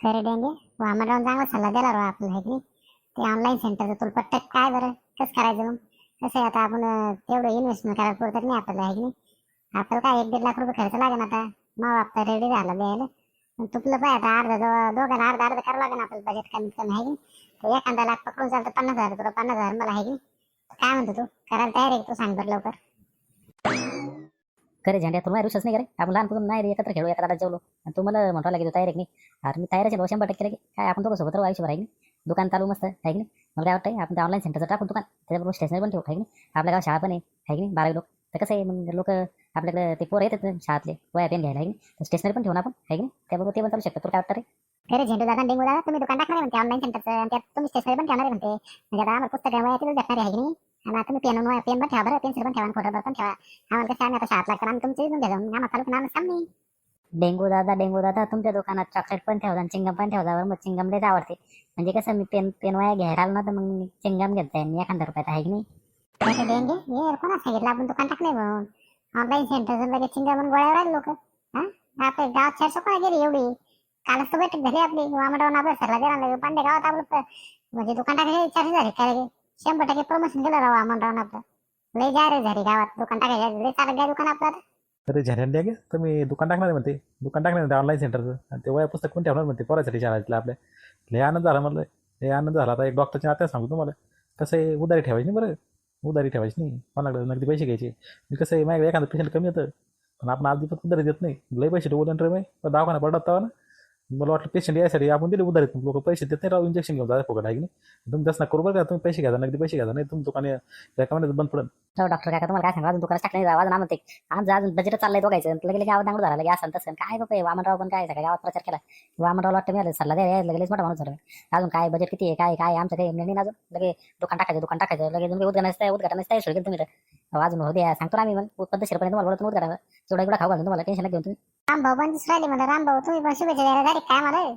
खरं डेंगे वामनराव चांगला सल्ला दिला राव आपल्याला आहे की नाही. ते ऑनलाईन सेंटरचं तुला पट्टत काय बरं कसं करायचं मग. कसं आहे आता आपण तेवढं इन्व्हेस्टमेंट करायला पुरतात नाही आपल्याला आहे की नाही. आपल्याला काय 1-1.5 लाख रुपये खर्च लागेल आता. मग बाप्पा रेडी झाला द्यायला. पण तुपलं पाय आता अर्धा दोघांना अर्धा अर्धा करावं लागेल आपल्याला बजेट कमीत कमी आहे की नाही. तर एखादा लाख पकडून चालतं 50,000 तुला 50,000 मला आहे की नाही. काय म्हणतो तू करायला तयार आहे का? तू सांग बरं लवकर. खरे झेंड्या तुला रुसच नाही करे आपण लहानपण नाही रे एकत्र खेळू एका दादा जेवलो आणि तू मला म्हणतो लागेल तयार आहे की नाही. अरे मी तयारच आहे 100% रे काय आपण दोघं सोबत राहू आयुष्यभर आहे की नाही. दुकान चालू मस्त आहे की नाही. मला काय वाटतंय आपण ऑनलाईन सेंटरचं टाकून दुकान त्याच्याबरोबर स्टेशनरी पण ठेवू आहे की नाही. आपल्या गावात शाळा पण आहे की नाही 12 लोक. तर कसं आहे मग लोक आपल्याकडे ते पोरं येतात शाळातले वया पेन घ्यायला आहे की नाही. तर स्टेशनरी पण ठेवून आपण आहे की नाही. त्याबरोबर ते पण चालू शकतो तुला काय वाटतं रे. खरं झेंडू दादा डेंगू दादा तुम्ही दुकान टाकणार आहे म्हणते ऑनलाईन सेंटरचं आणि त्यात तुम्ही स्टेशनरी पण ठेवणार आहे म्हणते. म्हणजे आता आम्हाला पुस्तकं वयातीलच भेटणार आहे की नाही. आणि आता तुम्ही पेन पण ठेवा बरं पेन्सिल पण ठेवा आणि खोटं पण ठेवा. आम्हाला कसं आम्ही आता शाळेत लागतं आम्ही तुमचं इथून घ्या जाऊन आम्हाला चालू आम्हाला सांग नाही. डेंगू दादा तुमच्या दुकानात चॉकलेट पण ठेवता आणि चिंगम पण ठेवता बरं. मग चिंगम लयच आवडते म्हणजे कसं मी पेन पेन वया घ्यायला आलो ना तर मग मी चिंगम घेत जाईन 1,000 रुपयात आहे की नाही. पैसे देंगे ये कोणा सांगितलं आपण दुकान टाकलंय म्हणून. ऑनलाईन सेंटरचं लगेच चिंगा म्हणून गोळ्यावर आले लोक. हा आपल्या गावात चर्चा कोणा गेली एवढी. कालच तर बैठक झाली आपली वामनराव आपल्या सरला गेला नाही पांडे गावात आपलं म्हणजे दुकान टाकायची चर्चा झाली काय लगे 100% प्रमोशन केलं राव वामनराव आपलं. लय जा रे झाली गावात दुकान टाकायचं लय चालत काय दुकान आपलं आता. अरे झेंड्या द्या गे तुम्ही दुकान टाकणार म्हणते. दुकान टाकणार म्हणते ऑनलाईन सेंटरचं आणि ते वया पुस्तक पण ठेवणार म्हणते पोरासाठी शाळेतलं आपल्या. लय आनंद झाला म्हणलं. लय आनंद झाला. आता एक डॉक्टरच्या नात्यात सांगतो तुम्हाला. कसं आहे उधारी ठेवायची नाही बरं. उधारी ठेवायची नाही कोणाकडे नगदी पैसे घ्यायचे. मी कसं आहे माझ्याकडे एखादं पेशंट कमी येतं पण आपण आज दिवस उधारी देत नाही. लय पैसे ठेवून रे मी दवाखाना पडत तेव्हा ना. मला वाटलं पेशंट यायसाठी आपण दिले उधारीत लोक पैसे देत नाही राव इंजेक्शन घेऊन जायला फुकट आहे की नाही. तुम्ही तसं करू बरं का तुम्ही पैसे घ्या नगदी पैसे घ्या नाही तुम दुकाने त्या कामाने बंद पडेल. हो डॉक्टर काय तुम्हाला काय सांगा अजून दुकानात टाकलं आवाज ना म्हणते आज अजून बजेट चाललंय दोघायचं लगे लगे आवाज दांगडू झाला लगे असं तसं काय बाबा वामनराव पण काय सगळ्या गावात प्रचार केला. वामनराव वाटतं मी सल्ला द्या लगेच मोठा माणूस झाला. अजून काय बजेट किती आहे काय काय आमचं काही नाही अजून लगे दुकान टाकायचं लगे तुम्ही उद्घाटन सोडून तुम्ही अजून हो द्या सांगतो ना आम्ही मग पद्धतशीरपणे तुम्हाला बोलतो उद्घाटन जोडा एवढा खाऊ घालून तुम्हाला टेन्शन घेऊन तुम्ही. रामभाऊ पण राहिले म्हणा रामभाऊ तुम्ही पण शुभेच्छा द्यायला डायरेक्ट काय मला.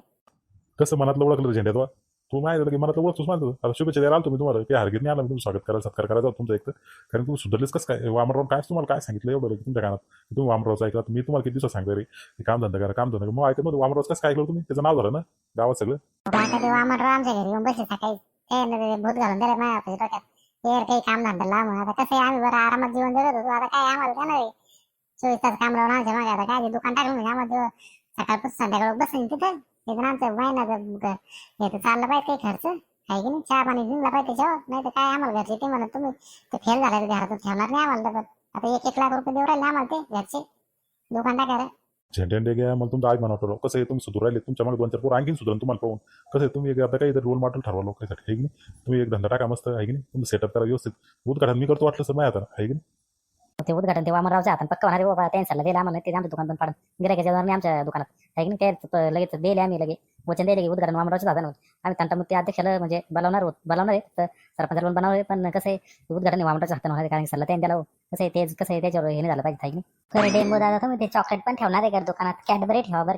कसं मनातलं ओळखलं झेंड्यात तू माहिती की मनातलं ओळखतोच मानतो. आता शुभेच्छा द्यायला आलो तुम्ही तुम्हाला काही हरकत नाही आला तुम्ही स्वागत करायला सत्कार करायचा तुमचं एक तर कारण तुम्ही सुधारलेच कसं काय वामनराव काय तुम्हाला काय सांगितलं एवढं तुमच्या कानात तुम्ही वामनरावचं ऐकलं मी तुम्हाला किती दिवसात सांगतो रे कामधंदा करा मग ऐकत मग वामनराव कसं काय ऐकलं तुम्ही त्याचं नाव झालं ना गावात सगळं. वामनराव आमच्या घरी येऊन बसले सकाळी ते भूत घालून दिले माझ्या आपल्या डोक्यात. यार काही काम धंदा लांब आता कसं आहे आम्ही बरं आरामात जीवन जगत होतो आता काय आम्हाला देणार आहे 24 तास काम लावून आमच्या मागे आता काय दुकान टाकलं म्हणजे आम्हाला सकाळपासून संध्याकाळ बसेन तिथं तिथून आमचं महिन्याचं हे तर चाललं पाहिजे काही खर्च आहे की नाही चहा पाणी दिला पाहिजे त्याच्यावर नाही तर काय आम्हाला घरचे ते म्हणत तुम्ही ते फेल झालं घरातून ठेवणार नाही आम्हाला तर आता 1-1 लाख रुपये देऊ राहिले आम्हाला ते घरचे दुकान टाकायला. झेंड्या घ्या मला तुमचं आज म्हणतो कसं आहे तुम्ही सुधार राहिले तुमच्या मागे 2-4 पोरं आणखीन सुधारून तुम्हाला पाहून कसं आहे तुम्ही आता काही रोल मॉडेल ठरवा लोकांसाठी आहे की नाही. तुम्ही एक धंदा टाका मस्त आहे की नाही तुम्ही सेटअप करा व्यवस्थित उद्घाटन मी करतो वाटलं सर माझ्या आता आहे की नाही. ते उद्घाटन ते वामनरावच्या हातात पक्का होणार बाबा त्यांनी सल्ला दिला आम्हाला ते आमचं दुकान पण पाडून गिरायकाच्या मी आमच्या दुकानात आहे की नाही ते लगेच दिले आम्ही लगे वचन दिले की उद्घाटन वामनरावच्या हातानं आम्ही तंटा ते अध्यक्षाला म्हणजे बोलावणार आहे तर सरपंचाला पण बनवणार पण कसं आहे उद्घाटन वामनरावच्या हातानं होणार कारण सल्ला त्यांनी दिला कसं आहे तेच कसं आहे त्याच्यावर हे नाही झालं पाहिजे आहे की नाही. खरं डेंगू दादा तुम्ही ते चॉकलेट पण ठेवणार आहे का दुकानात कॅडबरी ठेवा बरं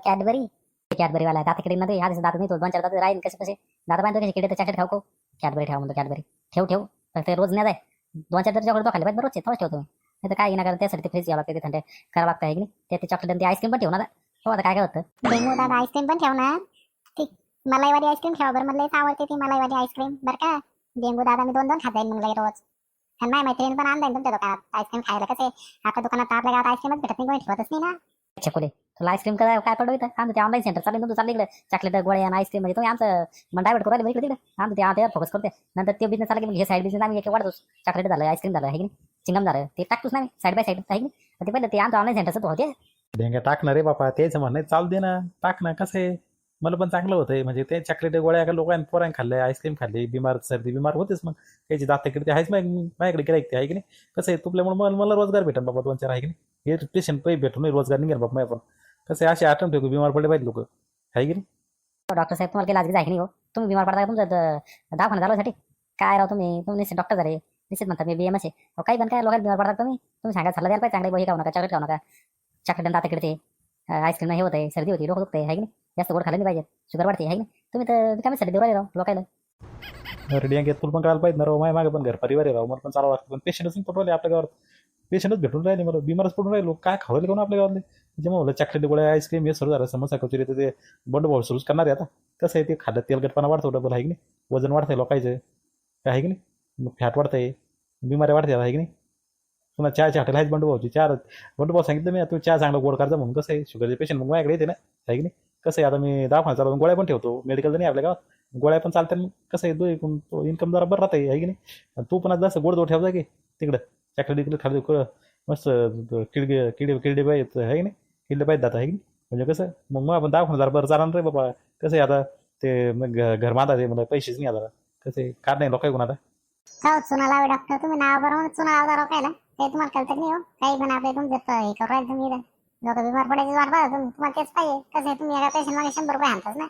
कॅडबरी वाला दाताकडे ना ते ह्या दात नाही तो 2-4 दात राहील कसे दाता पाहिजे कसे किडे चॉकलेट खाऊ कॅडबरी ठेवा म्हणतो कॅडबरी ठेव फक्त रोज नाही जाय 2-4 चॉकलेट खाल्ले पाहिजे रोजचे तोच ठेवतो नाही तर काय ना कारण त्यासाठी ते फ्रीज घ्यावं लागते ते थंड करावं लागतं आहे की नाही ते चॉकलेट ते आईस्क्रीम पण ठेवणार हो आता काय होतं. डेंगू दादा आईस्क्रीम पण ठेवणार ती मलाईवाली आईस्क्रीम ठेवा बरं मला आवडते ती मलाईवाली आईस्क्रीम बरं का. डेंगू दादा मी 2-2 खाता येईल मग लगे रोज आणि माझ्या मैत्रिणी पण आणलाय तुमच्या दुकानात आईस्क्रीम खायला कसं आपल्या दुकानात आपल्या गावात आईस्क्रीमच भेटत नाही कोणी ठेवतच नाही ना. चकोले तुला आईस्क्रीम काय पडू इथं आमचं ते ऑनलाईन सेंटर चालेल तुमचं चाललं इकडे चॉकलेट गोळ्या आणि आईस्क्रीम म्हणजे तुम्ही आमचं मन डायवर्ट करू राहिले तिकडे आमचं ते त्यावर फोकस करते नंतर ते बिझनेस चालला की हे साईड बिझनेस आम्ही एक वाढतो चॉकलेट झालं आईस्क्रीम झालं आहे की नाही चिंगम झालं ते टाकतोच ना साईड बाय साईड आहे की नाही ते पहिलं ते आमचं ऑनलाईन सेंटरचं होते. डेंग्या टाकणार रे बापा तेच म्हणणं चालू दे ना टाक ना कसं आहे मला पण चांगलं होतंय म्हणजे ते चॉकलेट गोळ्या लोकांनी पोरांनी खाल्लंय आईस्क्रीम खाल्ली सर्दी बिमार होतेच मग त्याची दात तिकडे आहेच माझ्याकडे गिरायक ते आहे की नाही कसं आहे तुपल्यामुळे मला रोजगार भेटेल बाबा 2-4 आहे की नाही हे पेशंट पैसे भेटून रोजगार निघेल बाबा माझ्या पण कसं आहे असे आठवण ठेवू बिमार पडले पाहिजे लोक आहे की नाही. डॉक्टर साहेब तुम्हाला काही लाज आहे की नाही हो तुम्ही बिमार पडता तुमचं दवाखाना झाल्यासाठी काय राव तुम्ही डॉक्टर झाले निश्चित म्हणता मी BMS आहे काही पण काय लोकांना बिमार पडतात तुम्ही सांगा सल्ला द्यायला पाहिजे चांगले बही खाऊ नका चॉकलेट खाऊ नका चॉकलेट दाताकडे ते आईस्क्रीम हे होते सर्दी होती डोकं दुखते आहे की नाही जास्त गोड खाल्लं नाही पाहिजे शुगर वाढते आहे की नाही तुम्ही तर कमी देऊ राहिले राव लोकांना. अरे डेंग्यात तुला पण करायला पाहिजे ना राव माझ्या मागे पण घर परिवार आहे राव मला पण चालावं लागतं पण पेशंटच नाही पटवले आपल्या गावात पेशंटच भेटून राहिले मला, बिमारच पडून राहिलो, काय खावले कोण आपल्या गावातले. जेव्हा मला चॉकलेट गोळ्या आईस्क्रीम हे सुरू झालं, समोसा कचोरी, तर ते बंडभाऊ सुरूच करणार आहे आता. कसं आहे ते खाल्लं तेलकटपणा वाढतो डबल, आहे की नाही, वजन वाढतंय लोकांचं, काय आहे की नाही, फॅट वाढतंय, बिमाऱ्या वाढतात, आहे की नाही. पुन्हा चहाची हॉटेल आहेच बंडूभाऊची, बंडूभाऊ सांगितलं मी तू चहा चांगला गोड करता म्हणून. कसं आहे शुगरचे पेशंट मग माझ्याकडे येते ना, आहे की नाही. कसं आहे आता मी दवाखाना चालवून गोळ्या पण ठेवतो, मेडिकल तर नाही आपल्या गावात, गोळ्या पण चालतात. मग कसं आहे तो इन्कम जरा बरं राहतं, आहे की नाही. आणि तू पण आज जसं गोड ठेवता की तिकडं चॉकलेट इकडे खाली मस्त किडे पाहिजे, आहे की नाही, किडे पाहिजे जातं, आहे की नाही. म्हणजे कसं मग आपण दवाखाना जरा बरं चालणार रे बाबा. कसं आहे आता ते मग घर बांधा ते मला पैसेच नाही आता. कसं आहे काढ नाही लोक आता. का चुना लावे डॉक्टर तुम्ही नाव बरोबर चुना लावता रोखायला, ते तुम्हाला कळतं नाही हो. काही पण आपले तुमचं हे करू राहिले तुम्ही लोक बिमार पडायची वाट बघा तुम्हाला तेच पाहिजे. कसं आहे तुम्ही एका पेशंट मागे 100 रुपये आणताच ना,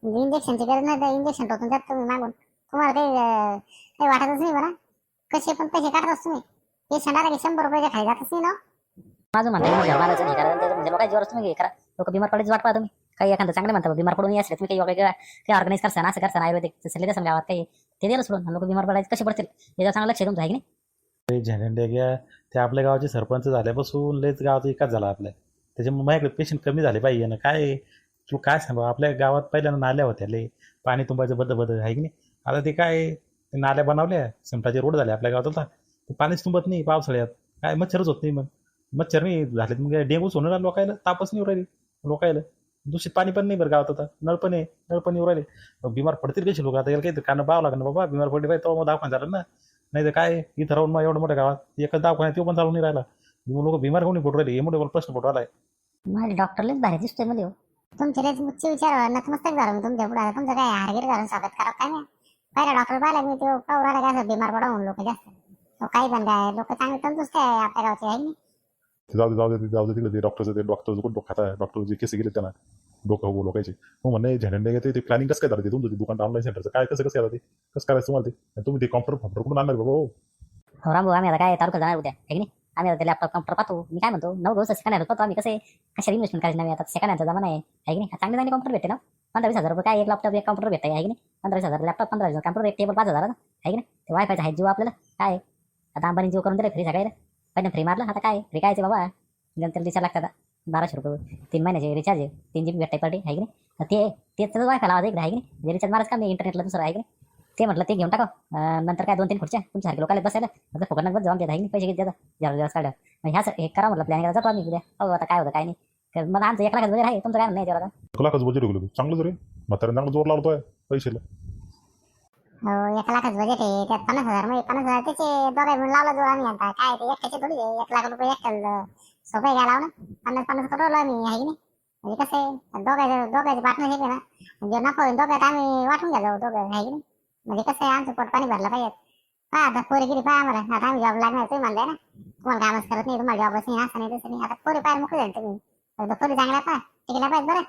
इंजेक्शनची गरज नाही तर इंजेक्शन टोचून जात तुम्ही मागून. तुम्हाला काही वाटतच नाही बरं, कसे पण पैसे काढताच तुम्ही. पेशंट आला की 100 रुपये खाली जातच नाही ना. माझं म्हणणं घर बांधायचं हे करायचं म्हणजे लोकांची जोर तुम्ही हे करा. लोक बिमार पडायची वाट पाहा तुम्ही. काही एखादं चांगलं म्हणतात बिमार पडून असले तुम्ही काही काही ऑर्गनाईज करता असं करता आयुर्वेदिक सल्ले द्या गावात काही ते दिलं सोडून. लोक बिमार पडायचे कसे पडतील याच्यावर चांगलं लक्ष तुमचं, आहे की नाही. ते झेंडे घ्या, ते आपल्या गावाचे सरपंच झाल्यापासून लयच गावाचा विकास झाला आपल्या. त्याच्यामुळे माझ्याकडे पेशंट कमी झाले पाहिजे ना. काय तू काय सांगू, आपल्या गावात पहिल्यांदा नाल्या होत्या, लय पाणी तुंबायचं बद्द आहे की नाही. आता ते काय नाल्या बनवल्या, सिमटाचे रोड झाले आपल्या गावात, आता ते पाणीच तुंबत नाही पावसाळ्यात. काय मच्छरच होत नाही, मग मच्छर नाही झाले मग डेंगूच होणार लोकायला, तापच नाही राहिली लोकायला. दूषित पाणी पण नाही बरं गावात, आता नळ पण आहे, नळ पण येऊ राहिले. बिमार पडतील कशी लोक आता, याला काही कारण पाहावं लागणार बाबा. बिमार पडले पाहिजे तो मग दवाखाना झाला ना. नाही तर काय इथं राहून मग एवढं मोठ्या गावात एकच दवाखाना तो पण चालू नाही राहिला. लोक बिमार कोणी पडू राहिले, हे मोठे प्रश्न पडू राहिलाय. मला डॉक्टरलाच भारी दिसतोय मध्ये. तुमचे रेच मुच्चे विचार नतमस्तक झालं तुमच्या पुढे. तुमचं काय हारगीर घालून स्वागत करा काय नाही. पहिला डॉक्टर पाहिला मी तो कवराला काय असं बिमार पडा म्हणून लोक जास्त काही पण काय लोक चांगले तंदुरुस्त आहे आपल्या गावचे, आहे नाही. जाऊ दे तिकडे ते डॉक्टरचं कोण डोकं खाता, डॉक्टर जे केस गेले त्यांना डोकं लोकांचे. मग म्हणणे झेंडे ते प्लॅनिंग कसं काय झालं ते तुमचं दुकान ऑनलाईन सेंटरचं काय कसं आता ते कसं करायचं तुम्हाला ते. तुम्ही ते कॉम्प्युटर कुठून आणणार बाबा. हो रामभाऊ आम्ही आता काय तालुक्यात जाणार उद्या, आहे की नाही. आम्ही आता लॅपटॉप कॉम्प्युटर पाहतो. मी काय म्हणतो 9 दिवस सेकंड पाहतो आम्ही. कसे कशा इन्व्हेस्टमेंट करायची नाही आता सेकंड हँडचा जमाना आहे की नाही. चांगले चांगले कॉम्प्युटर भेटते ना. 15-20 हजार रुपये काय एक लॅपटॉप एक कॉम्प्युटर भेटतं, आहे की नाही. 15-20 हजार लॅपटॉप, 15 कॉम्प्युटर, एक टेबल 5,000, आहे की नाही. ते वायफायचा आहे जीव आपल्याला काय आता अंबानी जीव करून दिलं फ्री सगळ्याला. पहिलं फ्री मारलं, आता काय फ्री कायचे बाबा. नंतर रिचार्ज लागतात 1200 रुपये 3 महिन्याचे रिचार्ज आहे. 3 GB भेटते पर डे, आहे की नाही. तेच वायफाय लावायचं इकडे, आहे की नाही. रिचार्ज मारायचं का मी इंटरनेटला दुसरं, आहे की नाही. ते म्हटलं ते घेऊन टाका. नंतर काय 2-3 खुर्च्या तुमच्यासारखे लोकांना बसायला म्हणजे फुकट बस जाऊन देत, आहे की नाही. पैसे घेत जातात जरा काढा. मग ह्याच हे करा म्हटलं प्लॅनिंग जातो आम्ही उद्या. हो आता काय होतं काय नाही. मला आमचं 1 लाख वगैरे आहे, तुमचं काय नाही तेवढा. 1 लाखच बजेट होईल चांगलं जरी म्हाताऱ्यानं चांगलं जोर लावतोय पैशाला. हो 1 लाखच बजेट आहे, त्यात 50,000 म्हणजे 50,000 त्याचे दोघे मिळून लावला जोड आम्ही. आता काय ते एकट्याचे थोडी आहे. 1 लाख रुपये एकट्याला सोपे घ्या लावलं. 50-50 करोड आम्ही, आहे की नाही. म्हणजे कसं आहे दोघांचे पार्टनरशिप आहे ना. म्हणजे नफा होईल दोघात आम्ही वाटून घ्या जाऊ दोघं, आहे की नाही. म्हणजे कसं आहे आमचं पोट पाणी भरलं पाहिजे. हा आता पोरीगिरी पाहा आम्हाला. आता आम्ही जॉब लागणार तुम्ही म्हणताय ना, तुम्हाला कामच करत नाही, तुम्हाला जॉबच नाही, असं नाही तसं नाही. आता पोरी पाहायला मोकळे झाले तुम्ही. पोरी चांगल्या पहा टिकल्या पाहिजे बरं.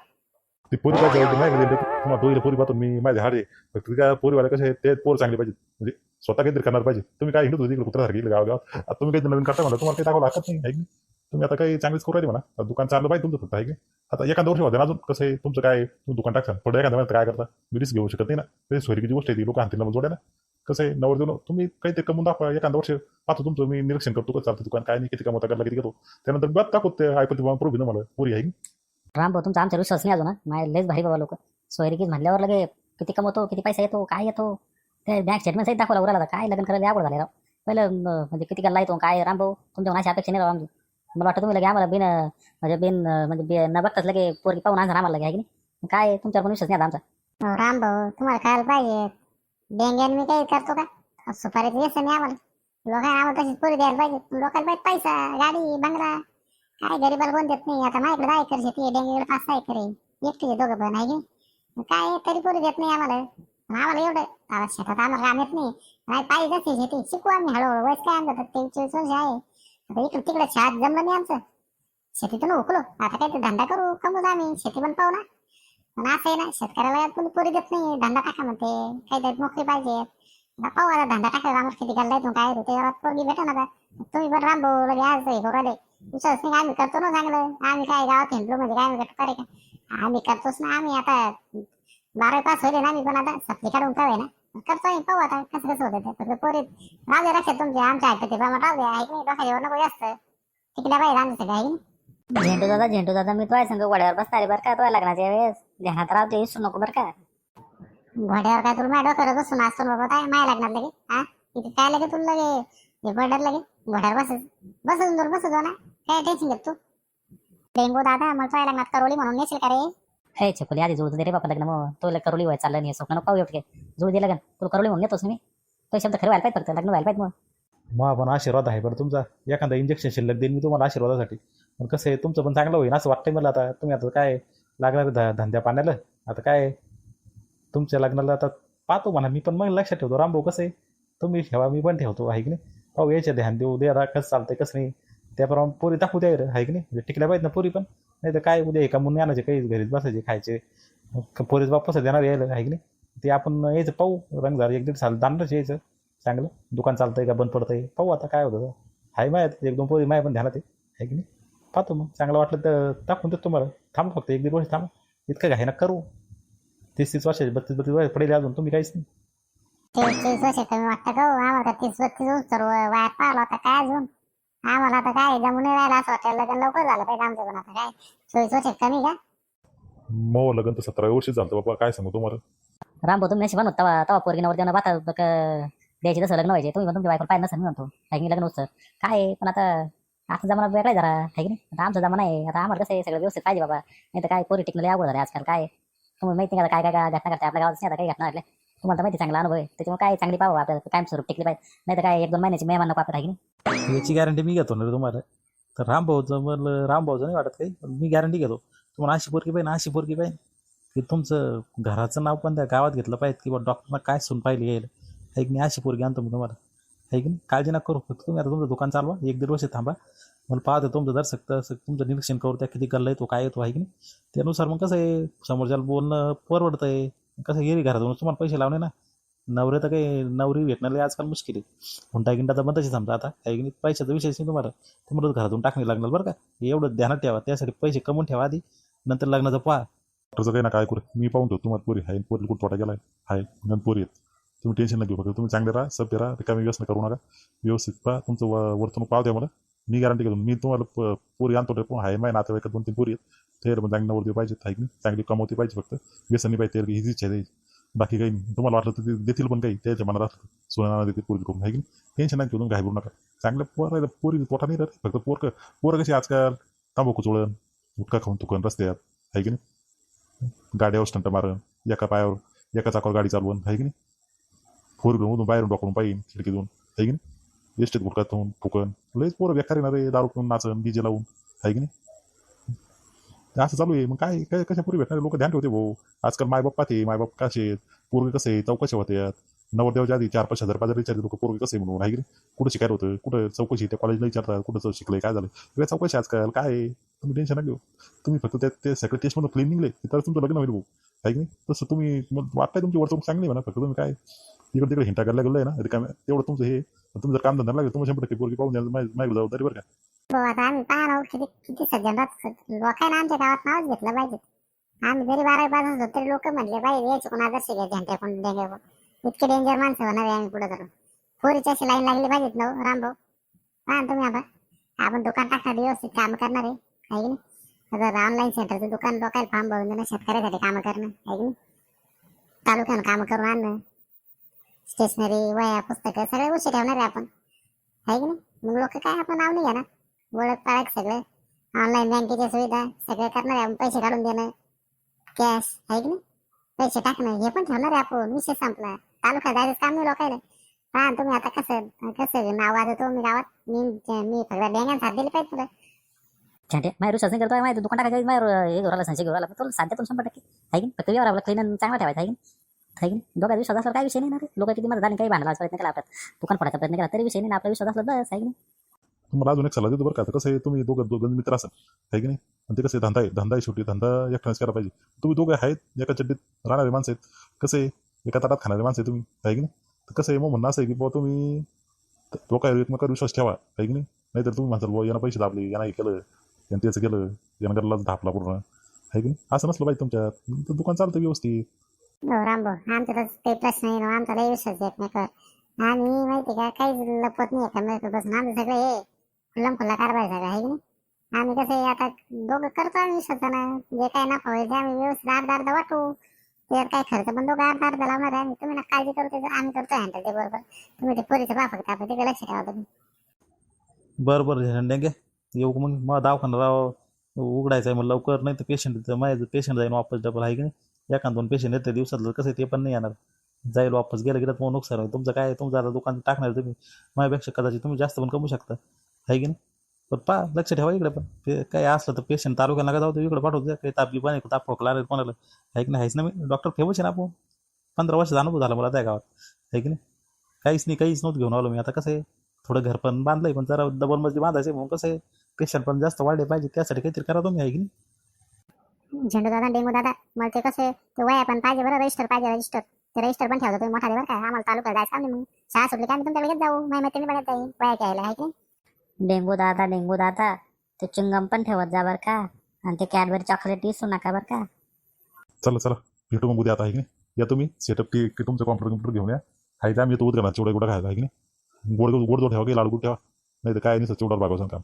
ती पोरी पाहिजे नाही म्हणजे तुम्हाला दोघीला पोरी पाहतो मी माझे हाडे. फक्त काय पोरीवाले कसे ते पोर चांगले पाहिजे म्हणजे स्वतः काहीतरी करणार पाहिजे. तुम्ही काय हिंडत होती इकडे कुत्र्यासारखी इकडे गावात. आता तुम्ही काही नवीन करता म्हणा तुम्हाला काही दाखवलं हरकत नाही, आहे की नाही. तुम्ही आता काही चांगलीच करू राहिले म्हणा. दुकान चाललं पाहिजे तुमचं फक्त, आहे की नाही. आता एखादा वर्ष होते ना अजून कसं आहे तुमचं काय तुम्ही दुकान टाकसान थोडं एखाद्या वेळेस काय करता मी रिस्क घेऊ शकत नाही ना. ते सोयरीची गोष्ट आहे ती लोक आणतील ना जोड्या ना. कसं आहे नवर देऊन तुम्ही काहीतरी कमवून दाखवा. एखादा वर्ष पाहतो तुमचं मी निरीक्षण करतो कसं चालतं दुकान काय नाही किती कमवता करायला किती घेतो त्यानंतर बात दाखवत ते ऐकतो प्रूफ ना मला पोरी, आहे की रामभाऊ तुमचा आमचा विश्वास नाही अजून. माझ्या लयच भारी बाबा लोक सोयरीकीच म्हणल्यावर लगे किती कमवतो किती पैसा येतो काय येतो ते बँक स्टेटमेंट सहित दाखवला उराला. काय लग्न करायला आवड झाले राव. पहिलं म्हणजे किती गल्ला येतो काय रामभाऊ तुमच्या मनाची अपेक्षा नाही राव आमची. मला वाटतं तुम्ही लगे आम्हाला म्हणजे न बघताच लगे पोरगी पाहून आणणार आम्हाला लगे, आहे की नाही. काय तुमच्यावर पण विश्वास नाही आता आमचा. राम भाऊ तुम्हाला खायला पाहिजे. डेंग्यान मी काही करतो का सुपारीचं व्यसन नाही आम्हाला. लोकांना आम्हाला तशीच पोरी द्यायला पाहिजे. लोकांना पाहिजे पैसा गाडी बंगला. काय गरीबाला कोण देत नाही. आता माझ्याकडे 10 एकर शेती आहे, डेंग्याकडे 5-6 एकर आहे. एकटीचे दोघं पण, आहे की नाही. काय तरी पोरी देत नाही आम्हाला. आम्हाला एवढं शेतात आम्हाला काम येत नाही. पाहिजे असते शेती शिकू आम्ही हळूहळू. वयस काय आमचं 23-24 वर्ष आहे. आता इकडे तिकडे शाळेत जमलं नाही आमचं. शेतीतून उकलो आता काय ते धंदा करू कमवू आम्ही शेती पण पाहू ना. पण असं आहे ना शेतकऱ्याला कोणी पोरी देत नाही. धंदा टाका म्हणते काहीतरी नोकरी पाहिजे. पाहू आता धंदा टाकायला आम्हाला शेती करायला येतो काय होते पोरगी भेटा ना. तुम्ही पण राम भाऊ लगे आज हे करू आले विश्वास नाही. आम्ही करतो ना चांगलं. आम्ही काय गावात हिंडलो म्हणजे काय आम्ही करे का आम्ही करतोच ना. आम्ही आता 12वी पास होईल ना. आम्ही पण आता सप्ली काढून काय ना करतो आम्ही, पाहू आता कसं कसं होतं ते. फक्त पोरी राहू द्या लक्षात तुमच्या, आमच्या ऐकते ते प्रमाण राहू द्या, आहे की नाही, डोक्यावर नको जास्त टिकल्या पाहिजे आमच्यासाठी, आहे की नाही. झेंडू दादा मी तो संग वड्यावर बसणार आहे बरं का, तो लग्नाच्या वेळेस ध्यानात राहते, विसरू नको बरं का. घोड्यावर काय तुला माझ्या डोक्यावर बसून असतो बाबा, काय माझ्या लग्नात लगे हा इथे काय लगे तुला लगे हे बर्डर लगे घोड्यावर बसू दो ना, काय टेन्शन घेत तू. डेंगू दादा मला तुझ्या लग्नात करोली म्हणून नेशील का रे. हे छकुली आधी जुळू दे रे बापा लग्न, मग तो करोली व्हायचं चाललं नाही, स्वप्न नको पाहू एवढे जुळू दे लग्न, तुला करोली म्हणून येतोस मी, तो शब्द खरं व्हायला पाहिजे, फक्त लग्न व्हायला पाहिजे. मग पण आशीर्वाद आहे बरं तुमचा, एखादा इंजेक्शन शिल्लक देईन मी तुम्हाला आशीर्वादासाठी. पण कसं आहे तुमचं पण चांगलं होईल असं वाटतंय मला. आता तुम्ही आता काय लागणार धंद्या पाण्याला, आता काय तुमच्या लग्नाला आता पाहतो म्हणा मी, पण मग लक्षात ठेवतो रामभाऊ. कसं आहे तुम्ही ठेवा मी पण ठेवतो, आहे की नाही. पाहू यायच्या ध्यान देऊ दे आता, कसं चालतंय कसं नाही, त्याप्रमाणे पोरी दाखवू द्या, आहे की नाही. म्हणजे टिकल्या पाहिजे ना पोरी पण, नाही तर काय उद्या एका म्हणून आणायचे काही घरीच बसायचे खायचे, पोरीच बापस देणार यायला, आहे की नाही. ते आपण यायचं पाहू रंगदार 1-1.5 साल दांडच यायचं चांगलं, दुकान चालतंय का बंद पडतंय पाहू आता काय होतं. आहे माहीत 1-2 पोरी माय पण ध्यानात आहे की नाही. पाहतो मग चांगलं वाटलं तर टाकून देतो तुम्हाला. थांबा फक्त 1-1.5 वर्ष थांबा, इतकं घाई ना करू. 30-30 वर्षाचे 32-32 वर्ष पडेल अजून, तुम्ही काहीच नाही. 30 वर्ष कमी वाटतं का हो? आम्हाला 30-32 सर्व वायात पाहिलं होता काय अजून. आम्हाला आता काय जमून नाही राहिला असं वाटायला, लग्न लवकर झालं पाहिजे आमचं पण. आता काय 24 वर्ष कमी का. मग लग्न तर 17 वर्षी झालं बाबा, काय सांगू तुम्हाला. रामभाऊ तुम्ही नशिबान होता तवा पोरगी नवर देणं बाता द्यायची, तसं लग्न व्हायचे, तुम्ही पण तुमच्या बायकोला पाहिजे नसेल मी म्हणतो, आहे की लग्न होतं काय आहे. पण आता जमाना वेगळा आहे जरा, आहे की नाही. आता आमचा जमाना आहे, आता आम्हाला कसं आहे सगळं व्यवस्थित पाहिजे बाबा, नाही तर काय पोरी टिकलेले अवघड झाले आजकाल. काय तुम्हाला माहिती नाही का काय काय घटना घडते आपल्या गावात, नाही आता काही घटना घडल्या तुम्हाला तर माहिती, चांगला अनुभव आहे, त्याच्यामुळे काय चांगली पाहावं आपल्याला, कायम स्वरूप टिकली पाहिजे, नाही तर काय 1-2 महिन्याची मेहमान नको आपल्याला, आहे की नाही. याची गॅरंटी मी घेतो ना रे तुम्हाला. तर रामभाऊचं म्हणलं रामभाऊचं नाही वाटत काही, पण मी गॅरंटी घेतो तुम्हाला. अशी पोरगी पाहिजे, अशी पोरगी पाहिजे की तुमचं घराचं नाव पण त्या गावात घेतलं पाहिजे, किंवा डॉक्टरना काय सुन पाहिली यायला, आहे की नाही. अशी पोरगी आणतो मी तुम्हाला, आहे की नाही. काळजी नका करू, फक्त तुम्ही आता तुमचं दुकान चालवा 1-1.5 वर्ष थांबा, मला पाहतो तुमचं दर्शक तसं तुमचं निरीक्षण करू त्या किती गल्ला येतो काय येतो, आहे की नाही. त्यानुसार मग कसं आहे समोरच्याला बोलणं परवडतं आहे. कसं गेली घरातून तुम्हाला पैसे लावणे ना, नवरे तर काही नवरी भेटणार आजकाल मुश्किल आहे. हुंडा गिंडा तर बंदच समजा आता, आहे की नाही. पैशाचा विषयच नाही तुम्हाला घरातून टाकणे लागणार बरं का. एवढं ध्यानात ठेवा, त्यासाठी पैसे कमवून ठेवा आधी, नंतर लग्नाचं पहा. डॉक्टरचं काही ना काय करू, मी पाहून ठेवतो तुम्हाला पोरी आहे, पोरी कुठं तोटा गेलाय आहे, नंतर पोरी आहेत. तुम्ही टेन्शन नका घेऊ, फक्त तुम्ही चांगले राहा, सभ्य राहा, रिकामी व्यसन करू नका, व्यवस्थित पहा तुमचं वर्तणूक पाहू द्या मला. मी गॅरंटी घेतो, मी तुम्हाला पोरी आणतो रे, पण आहे माझ्या नातेवाईकात 2-3 पोरी आहेत, ते पण चांगली नवरदेव पाहिजे, आहे की नाही. चांगली कमवती पाहिजे, फक्त व्यसन नाही पाहिजे, हीच इच्छा आहे, बाकी काही नाही. तुम्हाला वाटलं तर ते देतील पण काही त्याच्या मनात असलं सोना देतील पोरी करून, आहे की नाही. टेन्शन नाही घेऊ, तुम्ही घाई करू नका. चांगल्या पोर पोरी तोटा नाही राहत, फक्त पोरं कशी आजकाल तांबाखू चोळण, गुटखा खाऊन तुकन रस्त्यात, आहे की नाही. गाड्यावर स्टंट मारण, एका पायावर एका चाकावर गाडी चालवून, आहे की नाही. 4 व्हीलरमधून बाहेरून डॉक्टरून पाहिजे खिडकीतून, आहे की नाही. एसटीत गुटखातून फुकन, लयच पोरं बेकार येणार रे, दारू पिऊन नाचन डीजे लावून, आहे की नाही. असं चालू आहे. मग काय काय कशा पुरी भेटणारे लोक ध्यान ठेवते भाऊ. आजकाल मायबाप पाहते, मायबाप कसे पोरगे कसे चौकशा होत्यात, नवरदेवाच्या आधी 4-5 हजार रुपये विचारते लोक पोरगे कसे म्हणून, आहे की नाही. कुठं शिकायला होतं, कुठं चौकशी, त्या कॉलेजला विचारतात कुठं शिकलंय काय झालं, सगळ्या चौकशी आजकाल. काय आहे तुम्ही टेन्शन नका घेऊ, तुम्ही फक्त ते सगळे टेस्टमधून क्लीन निघले तर तुमचं लग्न होईल भाऊ, आहे की नाही. तसं तुम्ही वाटतंय तुमची वर्तणूक चांगली म्हणा, फक्त तुम्ही काय इकडे तिकडे हिंटा करायला गेलं आहे ना रिकाम्या, तेवढं तुमचं हे. तुम्ही जर काम धंदा लागेल तुम्हाला 100% पोरगी पाहून द्यायला माझी जबाबदारी बरं का. हो आता आम्ही पाहा ना किती किती सज्जन राहत, लोकांना आमच्या गावात नावच घेतलं पाहिजे. आम्ही जरी 12-12 होतो तरी लोक म्हणले पाहिजे यायचे कोण आदर्श घ्या झंट्या कोण डेंग्या कोण, इतके डेंजर माणसं होणार आहे आम्ही पुढे करून. पोरीची अशी लाईन लागली पाहिजेत ना हो, रामभाऊ. पहा ना तुम्ही आता आपण दुकान टाकणार, व्यवस्थित काम करणार आहे की नाही. जर ऑनलाईन सेंटरचं दुकान लोकांना फार्म भरून देणं, शेतकऱ्यासाठी कामं करणं, आहे की नाही. तालुक्यानं कामं करून आणणं, स्टेशनरी वया पुस्तकं सगळे गोष्टी ठेवणार आहे आपण, आहे की नाही. मग लोक काय आपलं नाव नाही घेणार, ओळख पाळख सगळं ऑनलाईन बँकेच्या सुविधा सगळे करणार आहे आपण. पैसे काढून देणं, कॅश, आहे की नाही. पैसे टाकणं हे पण ठेवणार आहे आपण. विषय संपला, तालुका जायचं काम नाही लोकायला. पहा तुम्ही आता कसं कसं नाव वाजवतो मी गावात. मी सगळ्या डेंग्यान साथ दिली पाहिजे तुला. छाटे माझ्या रुसाच नाही करतो, माहिती दुकान टाकायचं माझ्या हे घराला संशय घेऊन आला, तुला सांगते तुला 100%, आहे की. फक्त व्यवहार आपला क्लीन चांगला ठेवायचा, आहे की आहे की. दोघा विश्वास असला काय विषय नाही ना रे. लोक किती मला झाले काही भांडला प्रयत्न केला, आपल्यात दुकान फोडायचा प्रयत्न केला तरी विषय नाही, आपला विश्वास असला बस, आहे की. तुम्हाला अजून एक सल्ला देतो बरं का. कसं आहे तुम्ही दोघं मित्र असाल, आहे की नाही. आणि ते कसं धंदा आहे शेवटी, धंदा एकट्यानेच करायला पाहिजे. तुम्ही दोघे आहेत एका चड्डीत राहणारे माणसं आहेत, कसं आहे एका ताटात खाणारे माणसं आहे तुम्ही, आहे की नाही. तर कसं आहे मग म्हणणं असं आहे की बाबा तुम्ही लोकांवर एकमेकावर विश्वास ठेवा, आहे की नाही. नाहीतर तुम्ही म्हणताल बाबा यानं पैसे दाबले, यानं हे केलं, यानं त्याचं केलं, यानं गरलाच धापला पूर्ण, आहे की नाही. असं नसलं पाहिजे तुमच्यात, तर दुकान चालतं व्यवस्थित. हो रामभाऊ, आमचा तर काही प्रश्न नाही ना, आमचा लय विश्वास आहे एकमेकावर. आम्ही माहिती का काहीच लपवत नाही एकमेकापासून. आमचं सगळं हे खुल्लम खुल्ला कारभार सगळं आहे की नाही. आम्ही कसं आहे आता दोघं करतो आम्ही विश्वासानं. जे काय नफा होईल ते आम्ही व्यवस्थित अर्धा अर्धा वाटू. त्यात काय खर्च पण दोघं अर्धा अर्धा लावणार आहे आम्ही. तुम्ही ना काळजी करू त्याचं, आम्ही करतो हँडल ते बरोबर. तुम्ही ते पोरीचं पहा फक्त, आपण तिकडे लक्ष ठेवा तुम्ही. बरं बरं झेंडे घे, येऊ का मग? मग दवाखाना राव उघडायचं आहे मग लवकर, नाही तर पेशंट माझं पेशंट जाईन वापस डबल आहे की नाही. एखाद दोन पेशंट येते दिवसातलं, कसं आहे ते पण नाही येणार. जाईल वापस, गेलं गेलं मग नुकसान होईल तुमचं. काय तुमचं आता दुकान टाकणार तुम्ही, माझ्यापेक्षा कदाचित तुम्ही जास्त पण कमवू शकता आहे की नाही. पण पहा लक्ष ठेवा इकडे पण. ते काय असलं तर पेशंट तालुक्याला नका जाऊ, इकडे पाठवू द्या. काही तापली पाणी ताप खोकला आले कोणाला आहे की नाही. आहेच ना मी डॉक्टर फेमस आहे ना आपण. 15 वर्षाचा अनुभव झाला मला त्या गावात आहे की नाही. काहीच नव्हतं घेऊन आलो मी. आता कसं आहे थोडं घर पण बांधलंय, पण जरा डबल मजली बांधायचे म्हणून कसं आहे पेशंट पण जास्त वाढले पाहिजे, त्यासाठी काहीतरी करा तुम्ही आहे की नाही. झेंडू दादा, डेंगू दादा, मला ते कसं आहे ते वया पण पाहिजे बरं, रजिस्टर पाहिजे रजिस्टर. ते रजिस्टर पण ठेवतो तुम्ही मोठा बरं काय. आम्हाला तालुक्यात जायचं आम्ही, मग शाळा सुटली की आम्ही तुमच्या लगेच जाऊ. माझ्या मैत्रिणी बघत जाईल वया घ्यायला आहे की. डेंगू दादा ते चिंगम पण ठेवत जा बरं का. आणि ते कॅडबरी चॉकलेट विसरू नका बरं का. चला भेटू मग उद्या आता आहे की नाही. या तुम्ही सेटअप की तुमचं कॉम्प्युटर घेऊन या. आहे आम्ही येतो उद्या चिवडा गुडा खायला आहे की नाही. गोड ठेवा की लाडू ठेवा, नाही तर काय नाही चिवडा भागवचं काम.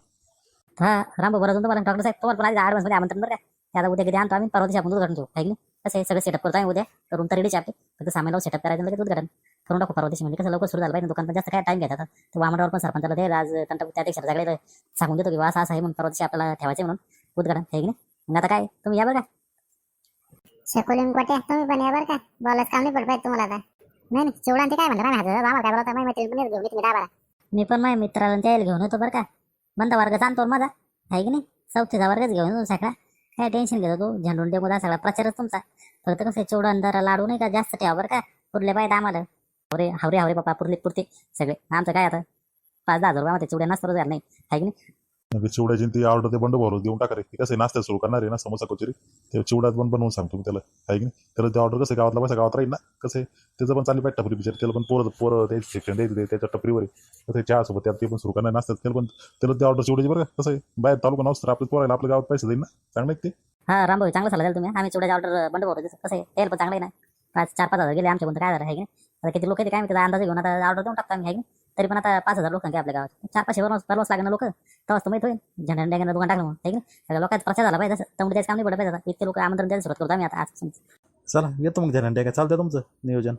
हा रामभाऊ, बरं तुम्हाला डॉक्टर साहेब तुम्हाला पण आधी ॲडव्हान्समध्ये आमंत्रण बरं का. ते आता उद्या कधी आणतो आम्ही, परवा दिवशी आपण उद्घाटन ठेवू आहे की नाही. कसं आहे सगळं सेटअप करतो आम्ही उद्या, करून तर रेडीच आपले. फक्त सामान लावून सेटअप करायचं लगेच उद्घाटन करून टाकू परवा दिवशी. म्हणजे कसं लवकर सुरू झालं पाहिजे दुकान, पण जास्त काय टाईम घेतात. तर वामनावर पण सरपंचाला दे आज त्यांना त्या अध्यक्षाला सगळे सांगून देतो की असं आहे म्हणून परवा दिवशी आपल्याला ठेवायचं म्हणून उद्घाटन आहे की नाही. मग आता काय तुम्ही या बरं का. शेकोलीन कोटे तुम्ही पण या बरं का. बोलायचं काम नाही पडत पाहिजे तुम्हाला आता. नाही चिवडा ते काय म्हणलं आम्हाला काय बोलता. माझ्या मैत्रिणी पण घेऊन तुम्ही काय. मी पण माझ्या मित्राला त्याला घेऊन येतो बरं का. बंद वर्ग जाणतो माझा आहे की नाही. 4थीचा वर्गच घेऊन येतो सगळा. काय टेन्शन घेतो तू. झेंडून डेंगूचा सगळा प्रचारच तुमचा. फक्त कसं चिवडा जरा लाडू नाही का जास्त ठेवा बरं का. पुरले पाहिजे आम्हाला. हावरे बापा पुरते सगळे. आमचं काय आता 5-10 हजार रुपयामध्ये चिवड्या नाच झाला नाही आहे की नाही. चिवड्याची ती ऑर्डर ते बंड भरून देऊन टाका रे. कसं नाश्ता सुरू करणार आहे ना समोसा कचोरी, ते चिवड्यात पण बनवून सांगतो मी त्याला आहे की नाही. त्याला ते ऑर्डर कसं गावातला पैसा गावात राहील ना. कसं त्याचं पण चालली पाहिजे टपरी बिचार. त्याला पण पोरं ते शिक्षण द्यायचं त्याच्या टपरीवर कसं चहासोबत त्यात ते पण सुरू करणार नाश्त्यात. त्याला ते ऑर्डर चिवड्याची बरं का. कसं आहे बाहेर तालुका नव्हतं तर आपल्या पोरायला आपल्या गावात पैसे देईल ना. चांगलं आहे ते. हा रामभाऊ, चांगलं सल्ला द्याल तुम्ही. आम्ही चिवड्याचा ऑर्डर बंद करू. कसं आहे तेल पण चांगलं आहे ना. 4-5 हजार गेले आमच्या कोणतं काय झालं आहे की नाही. आता किती लोक येते काय त्याचा अंदाज घेऊन आता ऑर्डर देऊन टाकतो आम्ही आहे की नाही. तरी पण आता 5,000 लोकसंख्या आपल्या गावात. 4-5 परवाच लागणार ना लोक. तेव्हाच तर माहित होईल झेंडा दुकान टाकलं म्हणून आहे की नाही. सगळ्या लोकांचा प्रचार झाला पाहिजे. तसं त्यामुळे त्याचं काम नाही पडलं पाहिजे. आता इतके लोक आमंत्रण द्यायला सुरुवात करतो आम्ही आता आज. चला येतो मग झेंडे काय चालतंय तुमचं नियोजन.